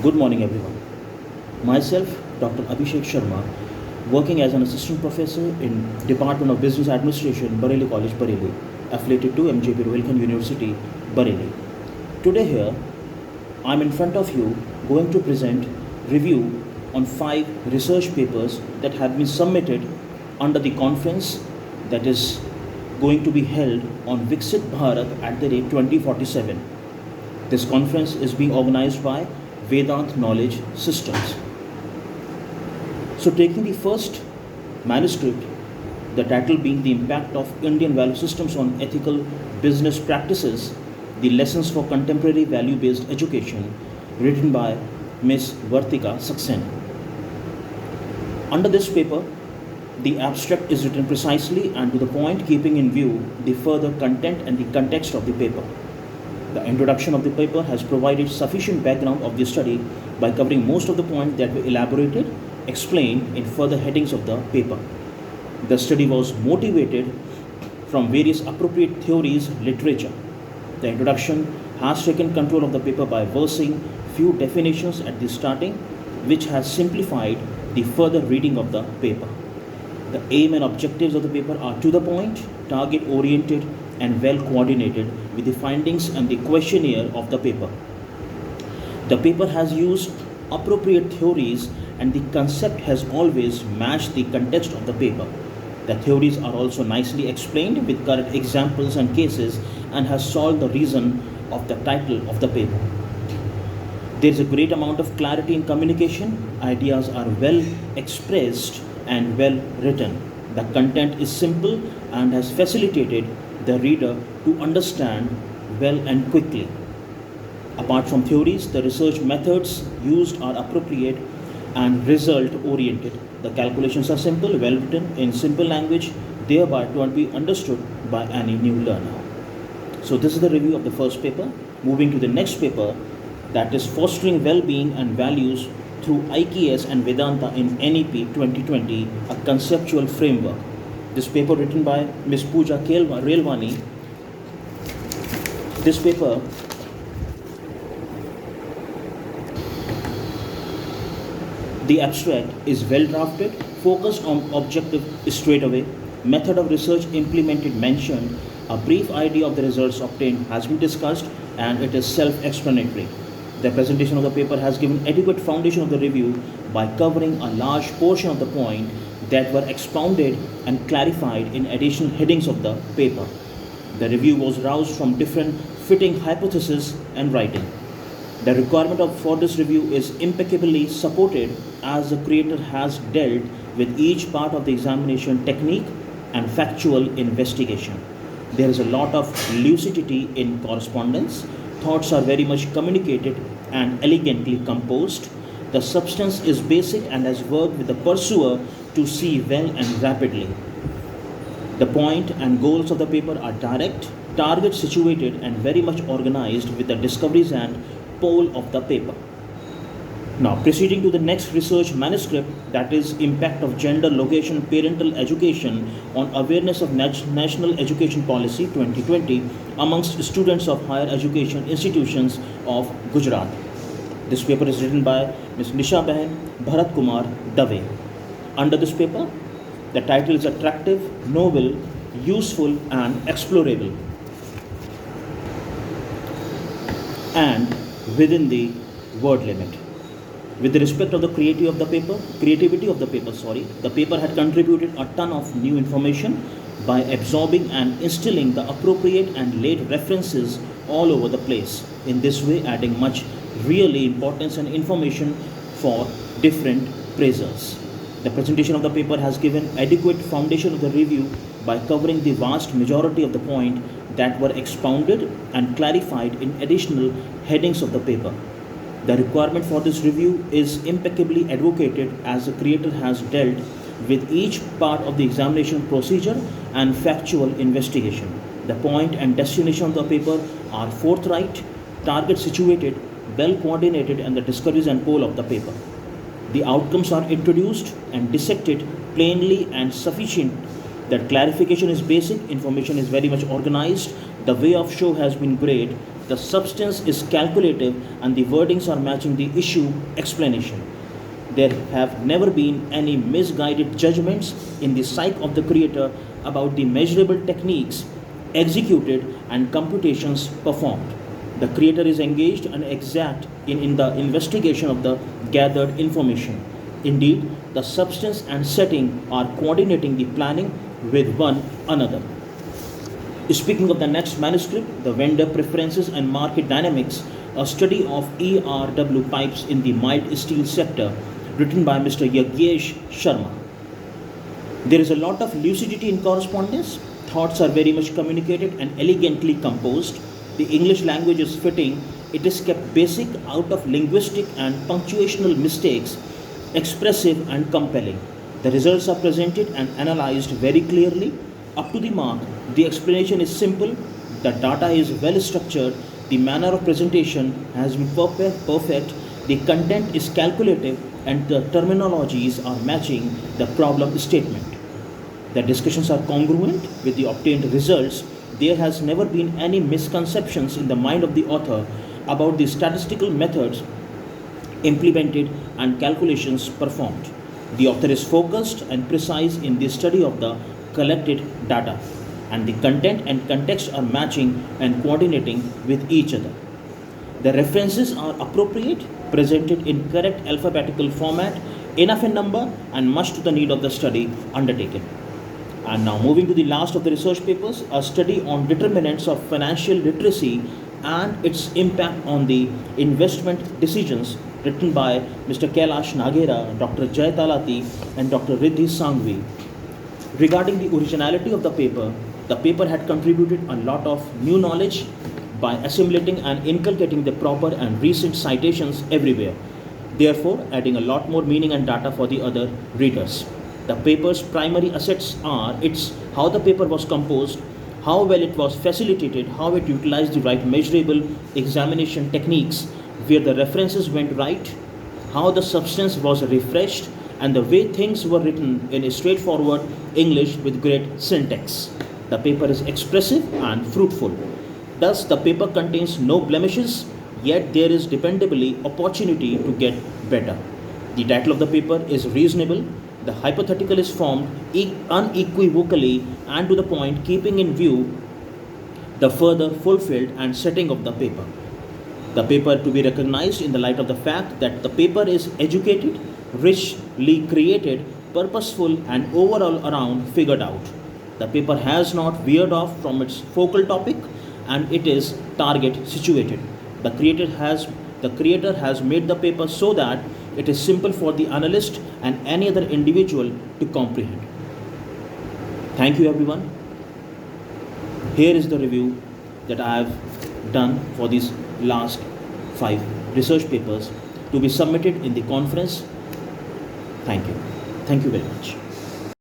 Good morning, everyone. Myself, Dr. ABHISHEK Sharma, working as an assistant professor in Department of Business Administration, Bareilly College, Bareilly, affiliated to MJP Rohilkhand University, Bareilly. Today here, I'm in front of you going to present review on 5 research papers that have been submitted under the conference that is going to be held on Viksit Bharat at the rate 2047. This conference is being organized by Vedant Knowledge Systems. So taking the first manuscript, the title being The Impact of Indian Value Systems on Ethical Business Practices, the Lessons for Contemporary Value-Based Education, written by Ms. Vartika, Saxena. Under this paper, the abstract is written precisely and to the point, keeping in view the further content and the context of the paper. The introduction of the paper has provided sufficient background of the study by covering most of the points that were elaborated, explained in further headings of the paper. The study was motivated from various appropriate theories, literature. The introduction has taken control of the paper by versing few definitions at the starting, which has simplified the further reading of the paper. The aim and objectives of the paper are to the point, target-oriented, and well coordinated with the findings and the questionnaire of the paper. The paper has used appropriate theories and the concept has always matched the context of the paper. The theories are also nicely explained with current examples and cases and has solved the reason of the title of the paper. There is a great amount of clarity in communication. Ideas are well expressed and well written. The content is simple and has facilitated the reader to understand well and quickly. Apart from theories, the research methods used are appropriate and result oriented. The calculations are simple, well written in simple language, thereby to be understood by any new learner. So this is the review of the first paper. Moving to the next paper, that is Fostering Well-Being and Values through IKS and Vedanta in NEP 2020, a conceptual framework. This paper written by Ms. Pooja Relwani. This paper the abstract is well drafted, focused on objective straightaway, method of research implemented mentioned, a brief idea of the results obtained has been discussed, and it is self-explanatory. The presentation of the paper has given adequate foundation of the review by covering a large portion of the point that were expounded and clarified in additional headings of the paper. The review was roused from different fitting hypotheses and writing. The requirement for this review is impeccably supported as the creator has dealt with each part of the examination technique and factual investigation. There is a lot of lucidity in correspondence. Thoughts are very much communicated and elegantly composed. The substance is basic and has worked with the pursuer to see well and rapidly. The point and goals of the paper are direct, target situated, and very much organized with the discoveries and pole of the paper. Now proceeding to the next research manuscript, that is Impact of Gender Location Parental Education on Awareness of National Education Policy 2020 amongst students of higher education institutions of Gujarat. This paper is written by Ms. Nishabahen, Bharatkumar, Dave. Under this paper, the title is attractive, novel, useful and explorable, and within the word limit. With the respect of the creativity of the paper, the paper had contributed a ton of new information by absorbing and instilling the appropriate and late references all over the place. In this way, adding much really importance and information for different praisers. The presentation of the paper has given adequate foundation of the review by covering the vast majority of the point that were expounded and clarified in additional headings of the paper. The requirement for this review is impeccably advocated as the creator has dealt with each part of the examination procedure and factual investigation. The point and destination of the paper are forthright, target situated, well coordinated, and the discoveries and pole of the paper. The outcomes are introduced and dissected plainly and sufficient. That clarification is basic, information is very much organized, the way of show has been great, the substance is calculative and the wordings are matching the issue explanation. There have never been any misguided judgments in the psyche of the creator about the measurable techniques executed and computations performed. The creator is engaged and exact in the investigation of the gathered information. Indeed, the substance and setting are coordinating the planning with one another. Speaking of the next manuscript, The Vendor Preferences and Market Dynamics, a study of ERW pipes in the mild steel sector, written by Mr. Yagyesh Sharma. There is a lot of lucidity in correspondence. Thoughts are very much communicated and elegantly composed. The English language is fitting. It is kept basic out of linguistic and punctuational mistakes, expressive and compelling. The results are presented and analyzed very clearly. Up to the mark, the explanation is simple, the data is well structured, the manner of presentation has been perfect, the content is calculative, and the terminologies are matching the problem statement. The discussions are congruent with the obtained results. There has never been any misconceptions in the mind of the author about the statistical methods implemented and calculations performed. The author is focused and precise in the study of the collected data, and the content and context are matching and coordinating with each other. The references are appropriate, presented in correct alphabetical format, enough in number, and much to the need of the study undertaken. And now moving to the last of the research papers, a study on determinants of financial literacy and its impact on the investment decisions, written by Mr. Kailash Naghera, Dr. Jay Talati, and Dr. Riddhi Sangvi. Regarding the originality of the paper had contributed a lot of new knowledge by assimilating and inculcating the proper and recent citations everywhere, therefore adding a lot more meaning and data for the other readers. The paper's primary assets are how the paper was composed, how well it was facilitated, how it utilized the right measurable examination techniques, where the references went right, how the substance was refreshed, and the way things were written in a straightforward English with great syntax. The paper is expressive and fruitful. Thus, the paper contains no blemishes, yet there is dependably opportunity to get better. The title of the paper is reasonable. The hypothetical is formed unequivocally and to the point, keeping in view the further fulfilled and setting of the paper. The paper to be recognized in the light of the fact that the paper is educated, richly created, purposeful, and overall around figured out. The paper has not veered off from its focal topic, and it is target situated. The creator has made the paper so that it is simple for the analyst and any other individual to comprehend. Thank you, everyone. Here is the review that I have done for these last 5 research papers to be submitted in the conference. Thank you. Thank you very much.